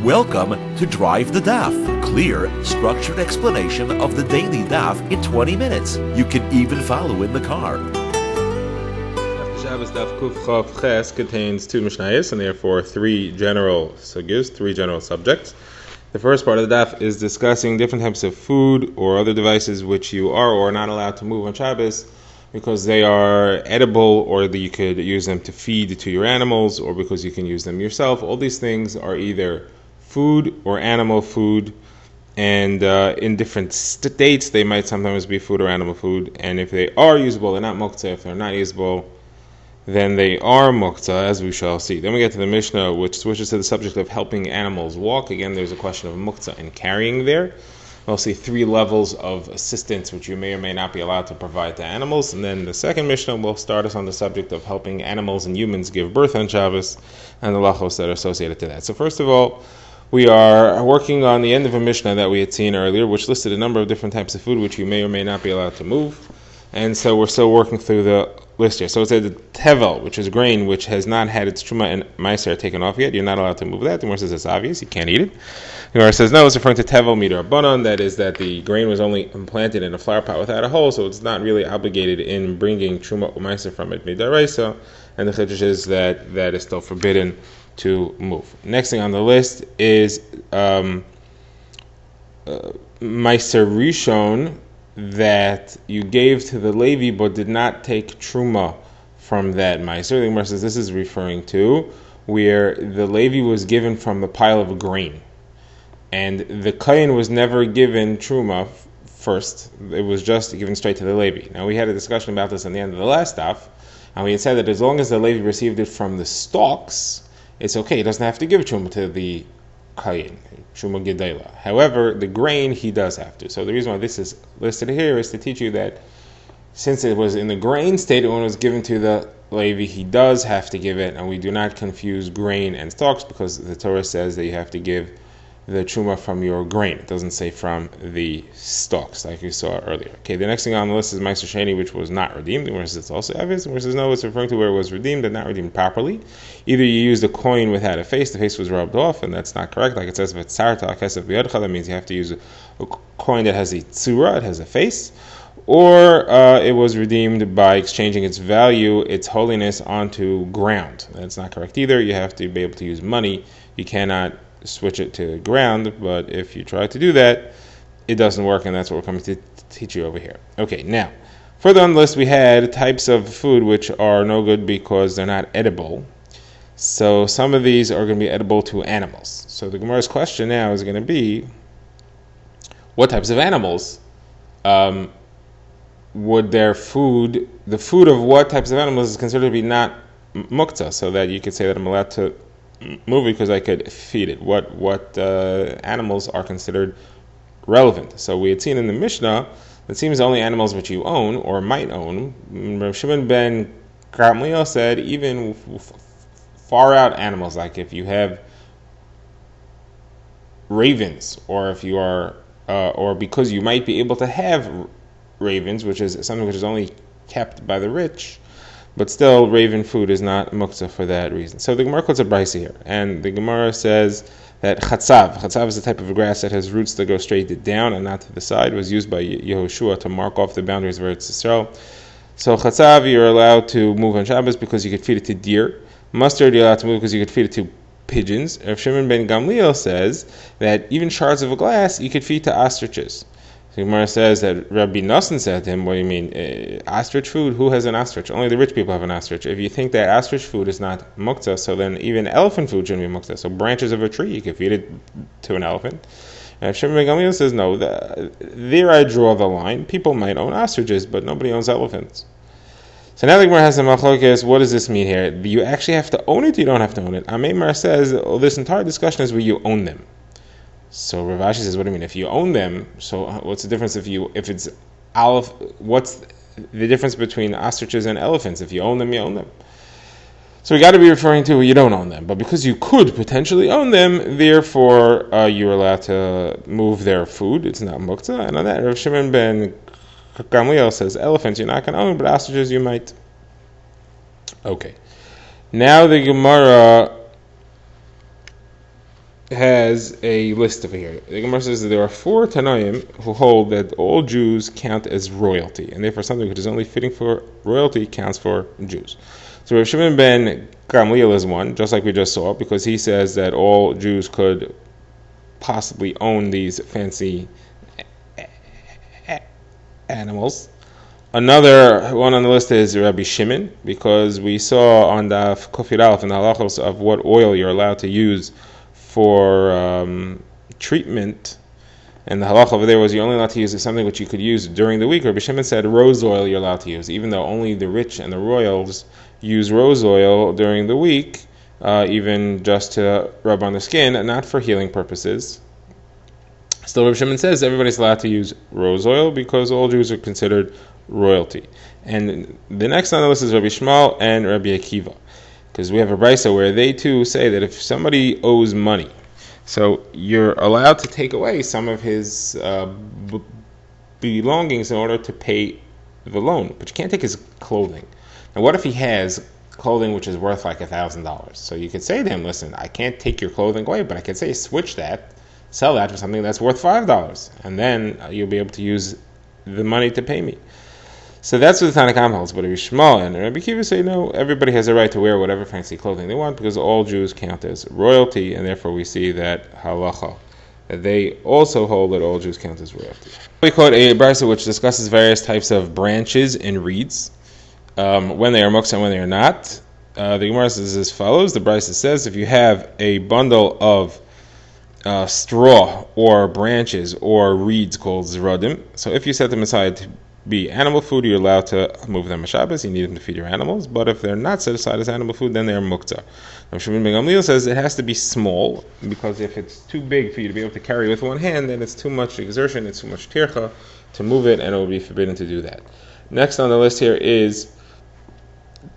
Welcome to Drive the Daf, clear, structured explanation of the daily daf in 20 minutes. You can even follow in the car. Shabbos Daf Kuf Chav Ches contains two Mishnayos and therefore three general sugyas, three general subjects. The first part of the daf is discussing different types of food or other devices which you are or are not allowed to move on Shabbos because they are edible, or that you could use them to feed to your animals, or because you can use them yourself. All these things are either food or animal food, and in different states they might sometimes be food or animal food, and if they are usable, they're not muktzah. If they're not usable, then they are muktzah, as we shall see. Then we get to the Mishnah, which switches to the subject of helping animals walk. Again, there's a question of muktzah and carrying there. We'll see three levels of assistance which you may or may not be allowed to provide to animals. And then the second Mishnah will start us on the subject of helping animals and humans give birth on Shabbos and the lachos that are associated to that. So first of all, we are working on the end of a Mishnah that we had seen earlier, which listed a number of different types of food which you may or may not be allowed to move. And so we're still working through the list here. So it said the tevel, which is grain, which has not had its truma and meiser taken off yet. You're not allowed to move that. The Gemara says it's obvious. You can't eat it. The Gemara says no, it's referring to tevel midrabanan. That is that the grain was only implanted in a flower pot without a hole, so it's not really obligated in bringing truma or meiser from it midaraisa. And the chiddush is that is still forbidden to move. Next thing on the list is meiser rishon, that you gave to the Levi but did not take truma from that meiser. The Gemara says this is referring to where the Levi was given from the pile of grain, and the Kayin was never given truma first. It was just given straight to the Levi. Now we had a discussion about this at the end of the last daf, and we had said that as long as the Levi received it from the stalks, it's okay. He doesn't have to give truma to the Kayin, Truma Gedela. However, the grain he does have to. So the reason why this is listed here is to teach you that since it was in the grain state when it was given to the Levi, he does have to give it, and we do not confuse grain and stalks, because the Torah says that you have to give the truma from your grain. It doesn't say from the stalks, like we saw earlier. Okay, the next thing on the list is Meiser Sheni, which was not redeemed. The Gemara says it's also obvious. The Gemara says no, it's referring to where it was redeemed and not redeemed properly. Either you used a coin without a face, the face was rubbed off, and that's not correct. Like it says, that means you have to use a coin that has a tzura, it has a face, or it was redeemed by exchanging its value, its holiness, onto ground. That's not correct either. You have to be able to use money. You cannot switch it to ground, but if you try to do that, it doesn't work, and that's what we're coming to teach you over here. Okay, now, further on the list we had types of food which are no good because they're not edible. So some of these are going to be edible to animals. So the Gemara's question now is going to be, what types of animals would their food, the food of what types of animals is considered to be not muktzah, so that you could say that I'm allowed to move it because I could feed it. What animals are considered relevant? So we had seen in the Mishnah, it seems only animals which you own or might own. Rav Shimon ben Gamliel said even far out animals, like if you have ravens, or if you are, or because you might be able to have ravens, which is something which is only kept by the rich, but still, raven food is not muktzah for that reason. So the Gemara quotes a brisa here, and the Gemara says that chatzav is a type of grass that has roots that go straight down and not to the side. It was used by Yehoshua to mark off the boundaries of Eretz Yisrael. So chatzav, you're allowed to move on Shabbos because you could feed it to deer. Mustard, you're allowed to move because you could feed it to pigeons. Rav Shimon ben Gamliel says that even shards of glass you could feed to ostriches. The Gemara says that Rabbi Nassan said to him, what do you mean, ostrich food? Who has an ostrich? Only the rich people have an ostrich. If you think that ostrich food is not muktzah, so then even elephant food shouldn't be muktzah. So branches of a tree, you can feed it to an elephant. And Shimon ben Gamliel says, no, there I draw the line. People might own ostriches, but nobody owns elephants. So now the Gemara has a machlokes. What does this mean here? You actually have to own it, you don't have to own it. Amemar says, this entire discussion is where you own them. So Rav Ashi says, what do you mean? If you own them, so what's the difference if it's aleph? What's the difference between ostriches and elephants? If you own them, you own them. So we got to be referring to you don't own them, but because you could potentially own them, therefore you're allowed to move their food. It's not muktzah. And on that, Rav Shimon ben Gamliel says elephants you're not going to own, but ostriches you might. Okay. Now the Gemara has a list over here. The Gemara says that there are 4 Tanaim who hold that all Jews count as royalty, and therefore something which is only fitting for royalty counts for Jews. So Rav Shimon ben Gamliel is one, just like we just saw, because he says that all Jews could possibly own these fancy animals. Another one on the list is Rabbi Shimon, because we saw on the Kofir Aleph and the halachos of what oil you're allowed to use for treatment, and the halacha over there was you're only allowed to use something which you could use during the week. Rabbi Shimon said rose oil you're allowed to use, even though only the rich and the royals use rose oil during the week, even just to rub on the skin, and not for healing purposes. Still, Rabbi Shimon says everybody's allowed to use rose oil because all Jews are considered royalty. And the next on the list is Rabbi Shmuel and Rabbi Akiva, because we have a brisa where they too say that if somebody owes money, so you're allowed to take away some of his belongings in order to pay the loan, but you can't take his clothing. Now, what if he has clothing which is worth like $1,000? So you could say to him, listen, I can't take your clothing away, but I could say switch that, sell that for something that's worth $5, and then you'll be able to use the money to pay me. So that's what the Tanakhama holds. But Rabbi Shmuel and Rabbi Akiva say no, everybody has a right to wear whatever fancy clothing they want because all Jews count as royalty, and therefore we see that halacha, that they also hold that all Jews count as royalty. We quote a brisa which discusses various types of branches and reeds, when they are muktzah and when they are not. The Gemara says as follows: the brisa says if you have a bundle of straw or branches or reeds called zradim, so if you set them aside to be animal food, you're allowed to move them on Shabbos. You need them to feed your animals, but if they're not set aside as animal food, then they're muktzah. Rav Shimon ben Gamliel says it has to be small, because if it's too big for you to be able to carry with one hand, then it's too much exertion, it's too much tircha to move it, and it would be forbidden to do that. Next on the list here is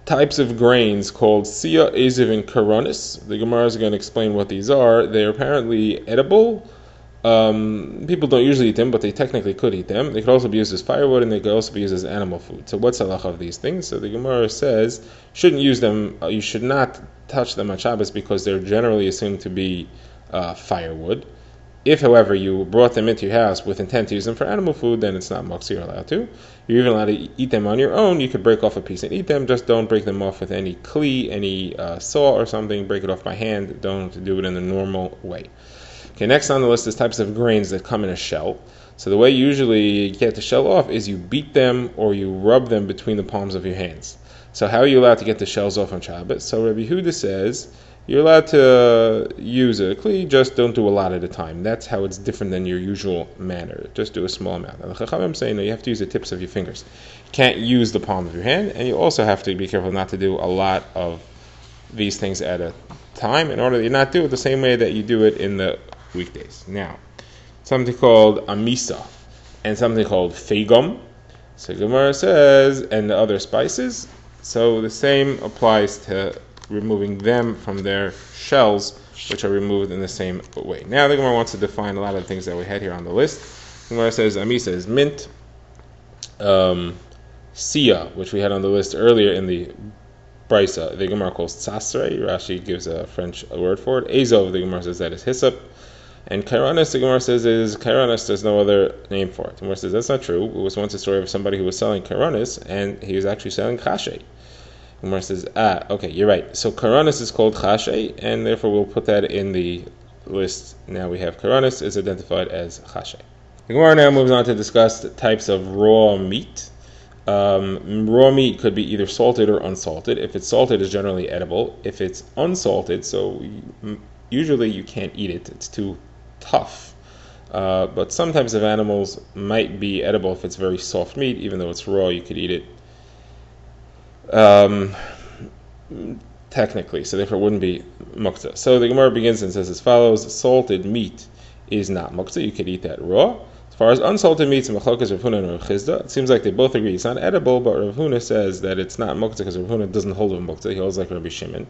types of grains called sia, eziv, and karanis. The Gemara is going to explain what these are. They are apparently edible. People don't usually eat them, but they technically could eat them. They could also be used as firewood, and they could also be used as animal food. So what's the halacha of these things? So the Gemara says, shouldn't use them, you should not touch them on Shabbos because they're generally assumed to be firewood. If, however, you brought them into your house with intent to use them for animal food, then it's not muktzah, you're allowed to. You're even allowed to eat them on your own. You could break off a piece and eat them, just don't break them off with any kli, any saw or something. Break it off by hand, don't do it in the normal way. Okay, next on the list is types of grains that come in a shell. So the way usually you get the shell off is you beat them or you rub them between the palms of your hands. So how are you allowed to get the shells off on Shabbos? So Rabbi Huda says you're allowed to use a kli, just don't do a lot at a time. That's how it's different than your usual manner. Just do a small amount. And the Chachamim say no, you have to use the tips of your fingers. You can't use the palm of your hand, and you also have to be careful not to do a lot of these things at a time in order to not do it the same way that you do it in the weekdays. Now, something called amisa and something called fegum. So Gemara says, and the other spices. So the same applies to removing them from their shells, which are removed in the same way. Now the Gemara wants to define a lot of the things that we had here on the list. The Gemara says amisa is mint, sia, which we had on the list earlier in the brisa, the Gemara calls tzasrei. Rashi gives a French word for it. Azov, the Gemara says that is hyssop. And karanis, the Gemara says is karanis, there's no other name for it. The Gemara says that's not true. It was once a story of somebody who was selling karanis, and he was actually selling chashay. The Gemara says, okay, you're right. So karanis is called chashay, and therefore we'll put that in the list. Now we have karanis is identified as chashay. The Gemara now moves on to discuss the types of raw meat. Raw meat could be either salted or unsalted. If it's salted, it's generally edible. If it's unsalted, so usually you can't eat it. It's too tough. But some types of animals might be edible if it's very soft meat. Even though it's raw, you could eat it technically. So therefore it wouldn't be muktzah. So the Gemara begins and says as follows: salted meat is not muktzah. You could eat that raw. As far as unsalted meats, Machlokas Rav Huna and Rav Chizda, it seems like they both agree it's not edible, but Rav Huna says that it's not muktzah because Rav Huna doesn't hold of muktzah. He holds like Rabbi Shimon.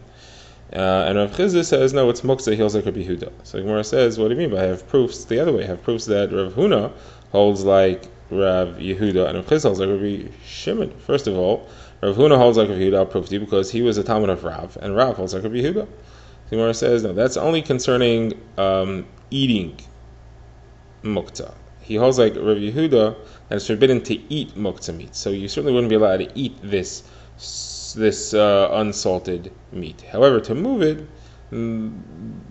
And Rav Chizda says, no, it's muktzah, he holds like Rabbi Huda. So the Gemara says, what do you mean by I have proofs the other way? I have proofs that Rav Huna holds like Rav Yehuda and Rav Chizda holds like Rabbi Shimon. First of all, Rav Huna holds like Rabbi Yehuda, I'll prove to you, because he was a Talmud of Rav, and Rav holds like Rabbi Yehuda. The Gemara says, no, that's only concerning eating muktzah. He holds like Rav Yehuda that it's forbidden to eat muktzah meat. So you certainly wouldn't be allowed to eat this unsalted meat. However, to move it,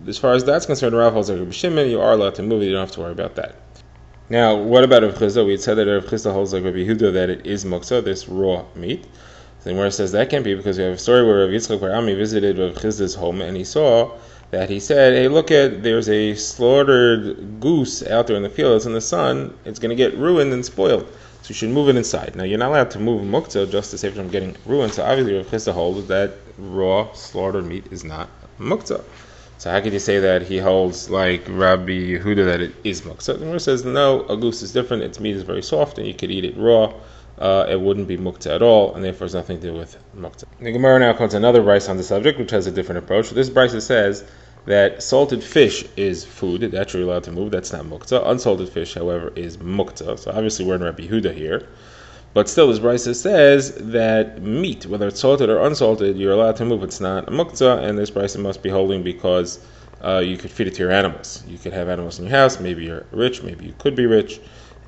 as far as that's concerned, Rav holds like Rabbi Shimon, you are allowed to move it. You don't have to worry about that. Now, what about Rav Chisda? We had said that Rav Chisda holds like Rabbi Yehuda that it is muktzah, this raw meat. The Gemara says that can't be because we have a story where Rav Yitzchak Bar Ami visited Rav Chisda's home and he saw that he said, hey, look there's a slaughtered goose out there in the field. It's in the sun. It's going to get ruined and spoiled. So you should move it inside. Now, you're not allowed to move muktzah just to save it from getting ruined. So obviously, Rav Chisda holds that raw slaughtered meat is not muktzah. So how could you say that he holds like Rabbi Yehuda that it is muktzah? The Gemara says, no, a goose is different. Its meat is very soft and you could eat it raw. It wouldn't be muktzah at all, and therefore has nothing to do with muktzah. The Gemara now comes to another brayso on the subject, which has a different approach. This brayso says that salted fish is food. That you're allowed to move. That's not muktzah. Unsalted fish, however, is muktzah. So obviously we're in Rabbi Yehuda here. But still, this brayso says that meat, whether it's salted or unsalted, you're allowed to move. It's not muktzah, and this brayso must be holding because you could feed it to your animals. You could have animals in your house. Maybe you're rich. Maybe you could be rich.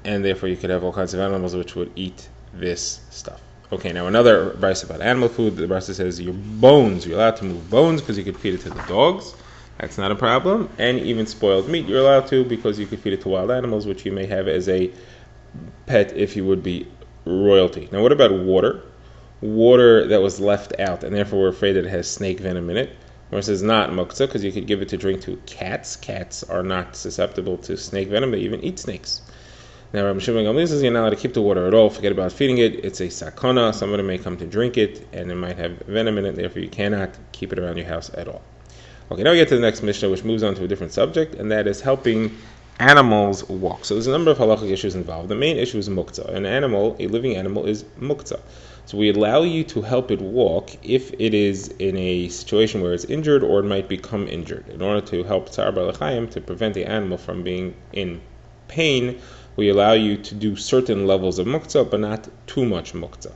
And therefore you could have all kinds of animals which would eat this stuff. Okay, now another brayso about animal food. The brayso says your bones, you're allowed to move bones because you could feed it to the dogs. That's not a problem. And even spoiled meat you're allowed to because you could feed it to wild animals, which you may have as a pet if you would be royalty. Now what about water? Water that was left out and therefore we're afraid that it has snake venom in it. Or it says not muktzah because you could give it to drink to cats. Cats are not susceptible to snake venom. They even eat snakes. Now, Rabbi Shimon Gamliel says you're not allowed to keep the water at all. Forget about feeding it. It's a sakana. Somebody may come to drink it, and it might have venom in it. Therefore, you cannot keep it around your house at all. Okay, now we get to the next Mishnah, which moves on to a different subject, and that is helping animals walk. So there's a number of halachic issues involved. The main issue is muktzah. An animal, a living animal, is muktzah. So we allow you to help it walk if it is in a situation where it's injured or it might become injured. In order to help Tzar Balachayim, to prevent the animal from being in pain, we allow you to do certain levels of muktzah, but not too much muktzah.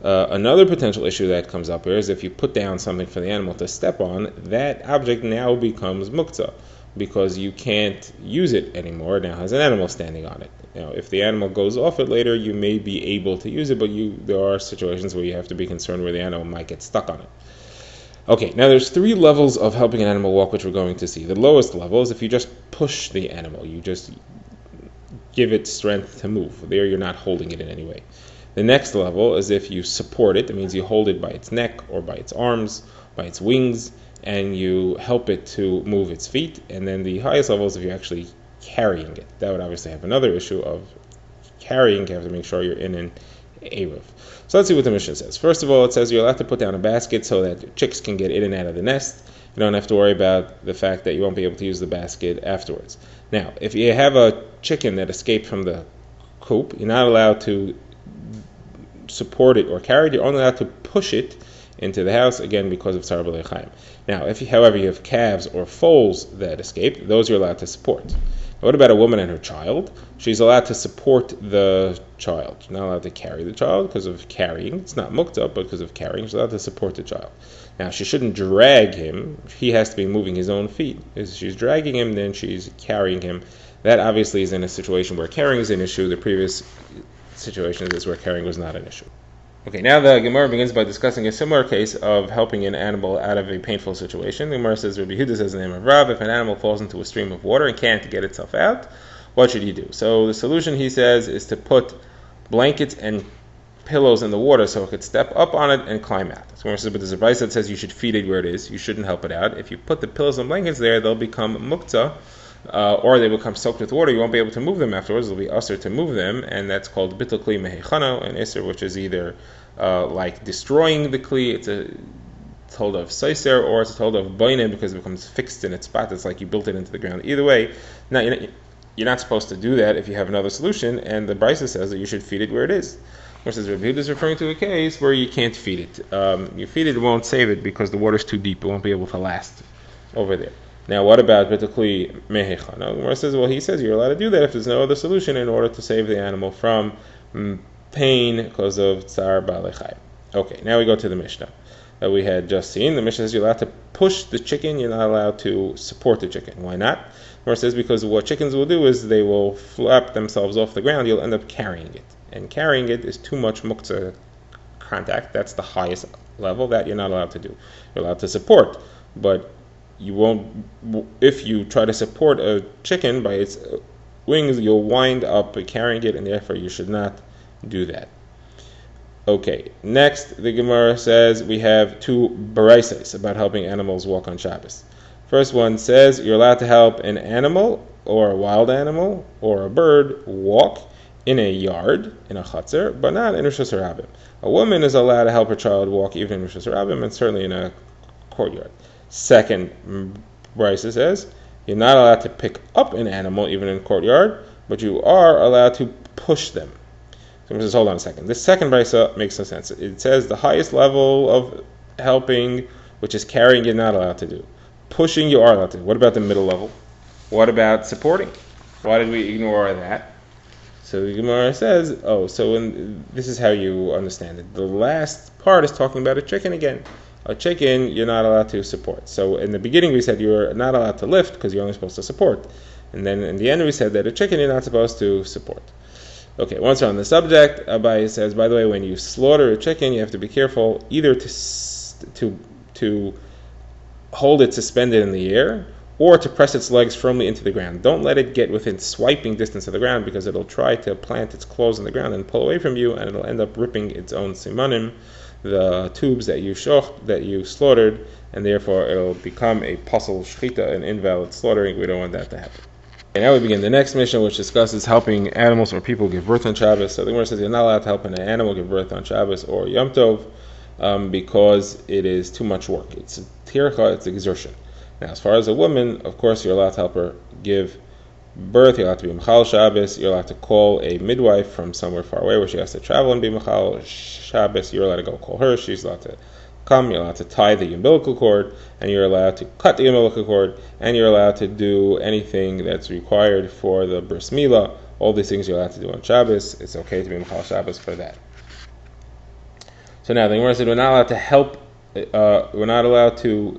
Another potential issue that comes up here is if you put down something for the animal to step on, that object now becomes muktzah because you can't use it anymore. It now has an animal standing on it. Now, if the animal goes off it later, you may be able to use it, but there are situations where you have to be concerned where the animal might get stuck on it. Okay, now there's 3 levels of helping an animal walk, which we're going to see. The lowest level is if you just push the animal. You just give it strength to move. There you're not holding it in any way. The next level is if you support it. That means you hold it by its neck or by its arms, by its wings, and you help it to move its feet. And then the highest level is if you're actually carrying it. That would obviously have another issue of carrying. You have to make sure you're in an Eruv. So let's see what the Mishnah says. First of all, it says you're allowed to put down a basket so that chicks can get in and out of the nest. You don't have to worry about the fact that you won't be able to use the basket afterwards. Now, if you have a chicken that escaped from the coop, you're not allowed to support it or carry it. You're only allowed to push it into the house, again, because of Tzar B'lei Chaim. Now, however, you have calves or foals that escaped, those you're allowed to support. Now, what about a woman and her child? She's allowed to support the child. She's not allowed to carry the child because of carrying. It's not muktzah, but because of carrying. She's allowed to support the child. Now, she shouldn't drag him. He has to be moving his own feet. If she's dragging him, then she's carrying him. That obviously is in a situation where carrying is an issue. The previous situation is where carrying was not an issue. Okay, now the Gemara begins by discussing a similar case of helping an animal out of a painful situation. The Gemara says, Rabbi Yehuda says in the name of Rav, if an animal falls into a stream of water and can't get itself out, what should he do? So the solution, he says, is to put blankets and pillows in the water so it could step up on it and climb out. So Gemara says, but there's a advice that says you should feed it where it is. You shouldn't help it out. If you put the pillows and blankets there, they'll become muktzah, or they become soaked with water. You won't be able to move them afterwards. It'll be usher to move them, and that's called bitul kli mehechano, an isser, which is either like destroying the kli. It's told of seiser, or it's told of boinem because it becomes fixed in its spot. It's like you built it into the ground. Either way, now you're not supposed to do that if you have another solution, and the Brisa says that you should feed it where it is. Versus Rabbi Yehuda is referring to a case where you can't feed it. You feed it, it won't save it because the water's too deep. It won't be able to last over there. Now, what about B'tekli Mehechana? Gemara says, well, he says you're allowed to do that if there's no other solution in order to save the animal from pain because of Tzar Ba'alei Chayim. Okay, now we go to the Mishnah. that we had just seen. The Mishnah says you're allowed to push the chicken, you're not allowed to support the chicken. Why not? The Gemara says because what chickens will do is they will flap themselves off the ground, you'll end up carrying it. And carrying it is too much muktzah contact. That's the highest level that you're not allowed to do. You're allowed to support, but you won't. If you try to support a chicken by its wings, you'll wind up carrying it, and therefore you should not do that. Okay, next the Gemara says we have two baraises about helping animals walk on Shabbos. First one says you're allowed to help an animal or a wild animal or a bird walk in a yard, in a chutzner, but not in Rosh Hashanah. A woman is allowed to help her child walk even in Rosh Hashanah and certainly in a courtyard. Second Brisa says you're not allowed to pick up an animal even in a courtyard, but you are allowed to push them. So just hold on a second. This second Brisa makes no sense. It says the highest level of helping, which is carrying, you're not allowed to do. Pushing, you are allowed to do. What about the middle level? What about supporting? Why did we ignore that? So the Gemara says, this is how you understand it. The last part is talking about a chicken again. A chicken, you're not allowed to support. So in the beginning we said you're not allowed to lift because you're only supposed to support. And then in the end we said that a chicken you're not supposed to support. Okay, once we're on the subject, Abai says, by the way, when you slaughter a chicken, you have to be careful either to hold it suspended in the air or to press its legs firmly into the ground. Don't let it get within swiping distance of the ground because it'll try to plant its claws in the ground and pull away from you, and it'll end up ripping its own simanim, the tubes that you slaughtered, and therefore it'll become a pasul shchita, an invalid slaughtering. We don't want that to happen. And now we begin the next mission, which discusses helping animals or people give birth on Shabbos. So the Gemara says you're not allowed to help an animal give birth on Shabbos or Yom Tov because it is too much work. It's a tircha, it's exertion. Now, as far as a woman, of course, you're allowed to help her give birth. You're allowed to be Machal Shabbos. You're allowed to call a midwife from somewhere far away where she has to travel and be Machal Shabbos. You're allowed to go call her. She's allowed to come. You're allowed to tie the umbilical cord, and you're allowed to cut the umbilical cord, and you're allowed to do anything that's required for the bris milah. All these things you're allowed to do on Shabbos. It's okay to be Machal Shabbos for that. So now the Gemara said we're not allowed to help. We're not allowed to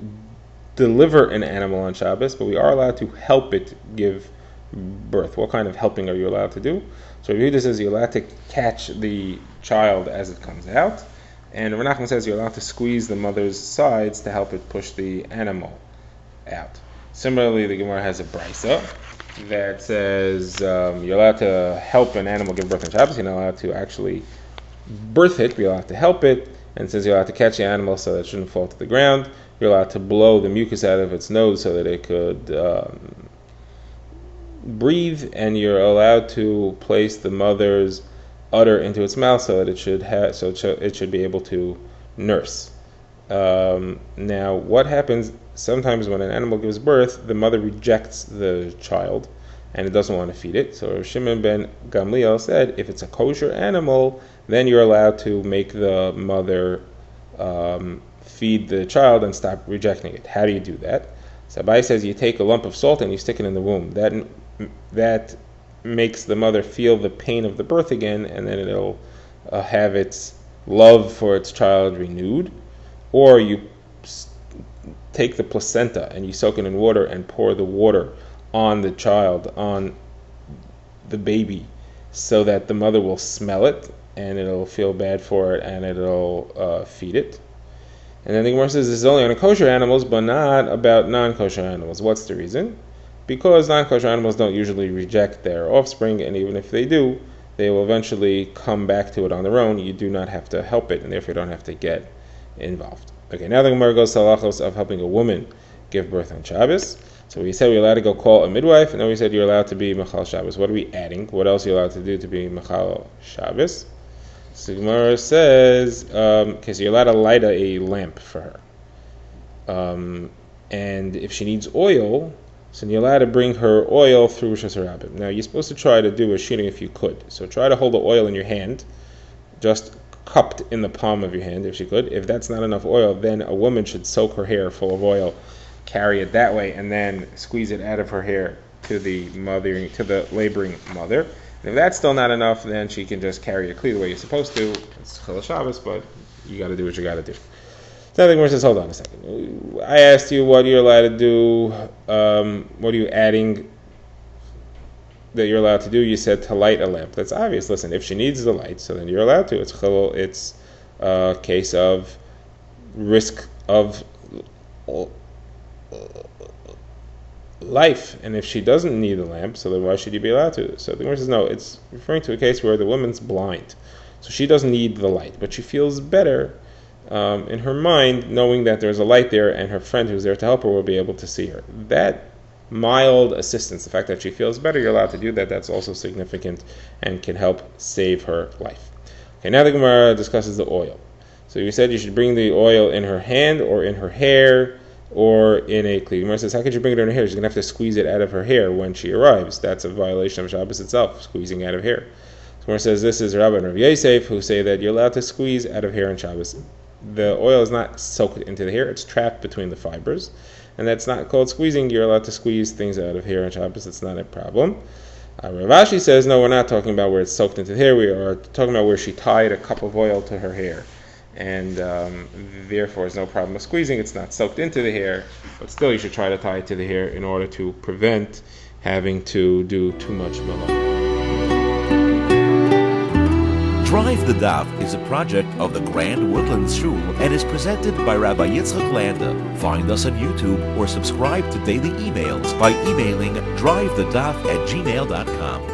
deliver an animal on Shabbos, but we are allowed to help it give birth. What kind of helping are you allowed to do? So Yehuda says you're allowed to catch the child as it comes out, and Rav Nachman says you're allowed to squeeze the mother's sides to help it push the animal out. Similarly, the Gemara has a brisa that says you're allowed to help an animal give birth on Shabbos. You're not allowed to actually birth it, but you're allowed to help it, and says you're allowed to catch the animal so that it shouldn't fall to the ground. You're allowed to blow the mucus out of its nose so that it could breathe, and you're allowed to place the mother's udder into its mouth so that it should be able to nurse. Now, what happens sometimes when an animal gives birth? The mother rejects the child, and it doesn't want to feed it. So Shimon ben Gamliel said, if it's a kosher animal, then you're allowed to make the mother feed the child and stop rejecting it. How do you do that? So Abai says you take a lump of salt and you stick it in the womb. That makes the mother feel the pain of the birth again, and then it'll have its love for its child renewed. Or you take the placenta and you soak it in water and pour the water on the child, on the baby, so that the mother will smell it and it'll feel bad for it and it'll feed it. And then the Gemara says this is only on kosher animals, but not about non-kosher animals. What's the reason? Because non-kosher animals don't usually reject their offspring, and even if they do, they will eventually come back to it on their own. You do not have to help it, and therefore you don't have to get involved. Okay, now the Gemara goes to halachos of helping a woman give birth on Shabbos. So we said we're allowed to go call a midwife, and then we said you're allowed to be Machal Shabbos. What are we adding? What else are you allowed to do to be Machal Shabbos? So Gemara says, so you're allowed to light a lamp for her. And if she needs oil, so you're allowed to bring her oil through Rosh Hashanah. Now you're supposed to try to do a shooting if you could. So try to hold the oil in your hand, just cupped in the palm of your hand if she could. If that's not enough oil, then a woman should soak her hair full of oil, carry it that way, and then squeeze it out of her hair to the laboring mother. And if that's still not enough, then she can just carry it clear the way you're supposed to. It's Chil Shabbos, but you got to do what you got to do. So the Gemara says, hold on a second. I asked you what you're allowed to do. What are you adding that you're allowed to do? You said to light a lamp. That's obvious. Listen, if she needs the light, so then you're allowed to. It's a case of risk of life, and if she doesn't need the lamp, so then why should you be allowed to? So the Gemara says, no, it's referring to a case where the woman's blind, so she doesn't need the light, but she feels better in her mind knowing that there's a light there and her friend who's there to help her will be able to see her. That mild assistance, the fact that she feels better, you're allowed to do that. That's also significant and can help save her life. Okay, now the Gemara discusses the oil. So you said you should bring the oil in her hand or in her hair or in a cleave. Gemara says, how could you bring it in her hair? She's going to have to squeeze it out of her hair when she arrives. That's a violation of Shabbos itself, squeezing out of hair. Gemara says, this is Rabbi and Rav Yosef who say that you're allowed to squeeze out of hair on Shabbos. The oil is not soaked into the hair, it's trapped between the fibers. And that's not called squeezing. You're allowed to squeeze things out of hair on Shabbos. It's not a problem. Rav Ashi says, no, we're not talking about where it's soaked into the hair. We are talking about where she tied a cup of oil to her hair. And therefore, there's no problem with squeezing. It's not soaked into the hair. But still, you should try to tie it to the hair in order to prevent having to do too much malacha. Drive the Daf is a project of the Grand Woodlands Shul and is presented by Rabbi Yitzchak Landa. Find us on YouTube or subscribe to daily emails by emailing drivethedaf@gmail.com.